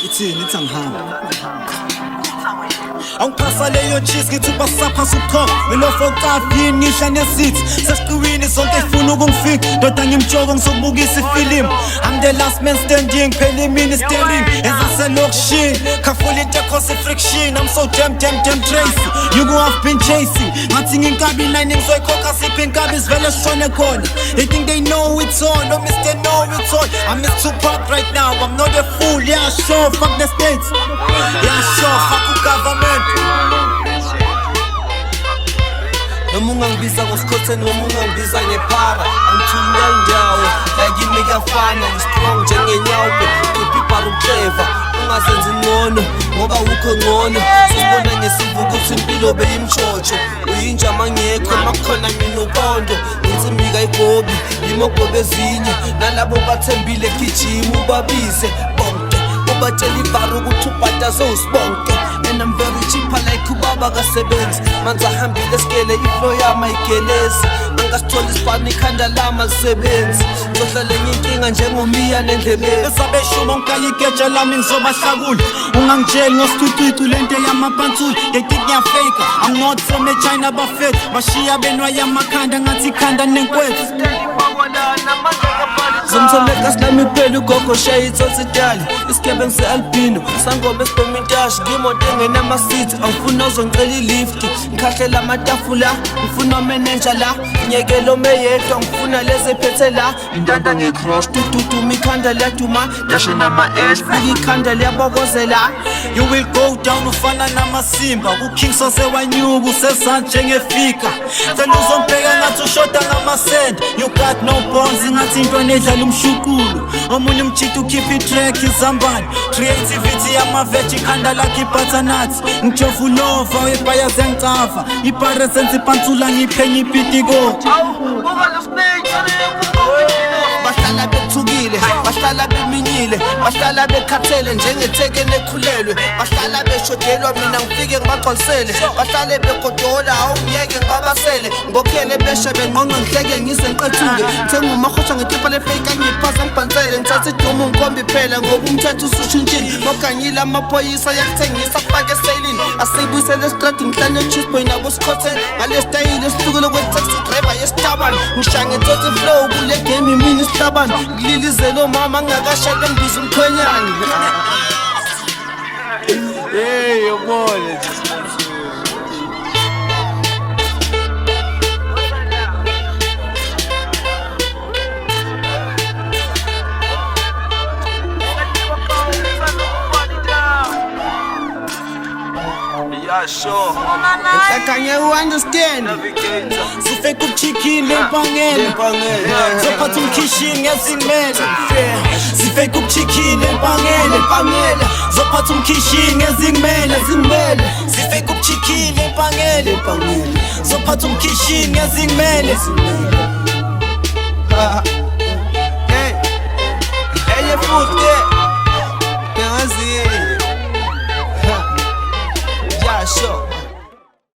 Ithini angihamba Angipasa leyo cheese ngithi ubasapha support Mina fokafi ngisha nesithi sesiqwini sonke ifuna ukungifika ndoda ngimjoka ngizobukisa ifilimu I'm the last man standing phela imini steering ezaselokishini khafula into cause friction I'm so damn crazy you go have been chasing ngathi nginkabi nine ngizoyikhokha siphi inkabi sivele sishone khona they think they know it's all no Mr. Know It's All I'm Mr. Tupac right now I'm not a fool yeah sure fuck the states yeah sure fuck the government Noma ungangibiza ngosikhotheni noma ungangibiza ngephara angithumela indawo like imikafana ngistrong njengenyawupe ipiparu clever ungasenzi ngcono ngoba ukho ngcono sibona ngesivuko ukuthi impilo beyimtshotsho uyinja mangekho makukhona mina ubondo ngitsimika igobi imogobe ezinye nalabo bathembile gijima ubabize bonke ubatshela ivaru ukuthi ubhata zosibonke and I'm very cheap like ubaba kasebenzi manza hambile skele iflow yama igelezi angasithola isipani ikhanda lama lisebenzi ngizohlala inkinga njengomiya nendlebeni esabeshuma ngikaya igeja lami ngizobahlakula ungangitsheli ngositututu lento yamapantsula they think ngiyafake I'm not from China bafethu bashiya benwa yamakhanda ngathi ikhanda nenkwethu Zomtholeka silami phela ugogo shades osidali isikebe ngise-albino sangoma esidomintashi ngimoto engenamasithi angifuna uzongicela ilift ngikhahlela amatafula ngifuna manager la nyekelo meyedwa ngifuna lezi ephethe la intanda ngecross tututu mikhanda liyaduma dashe nama-s ikhanda liyabokozela you will go down ufana namasimba ku-king sosewanyuku sesant njengefika sena uzombheka ngathi ushoda ngamasenda you got no bonds ngathi into nedlala umshukulu omunye umchitha ukhipha itrack izambane creativity yamaveji ikhanda lakhe ibutternut ngijovulova webhaya zengicava iparesensi ipantsula ngiphenya ipitiko bahlala bethukile bahlala beminyile bahlala bekhathele njengethekeni ekhulelwe bahlala beshodelwa mina ngifike ngibagcwalisele bahlale begodola awungiyeke ngibabasele ngokhele beshe benqonqe ngihleke ngisenqethuke ngithengumahosha ngetripa lefake angiphasa ngibhansele ngithatha idumo ngikhombe phela ngoba umthetho usushintshile boganyile amaphoyisa yakuthengisa kufake eselini asibuyisele estradi ngihlale cheeseboy nabo sikhothele ngale style esihlukile kwe-taxi driver yesitabane ngishange ntsotsi flow kule game imini isitabane ngililizele omama ngingakashade ngibiza umkhwenyane hey yobone Yeah, sure. Can you understand? Sifake ubchicken lempangele Zophatha umkhishi ngezimele Sifake ubchicken lempangele Zophatha umkhishi ngezimele Sifake ubchicken lempangele Zophatha umkhishi ngezimele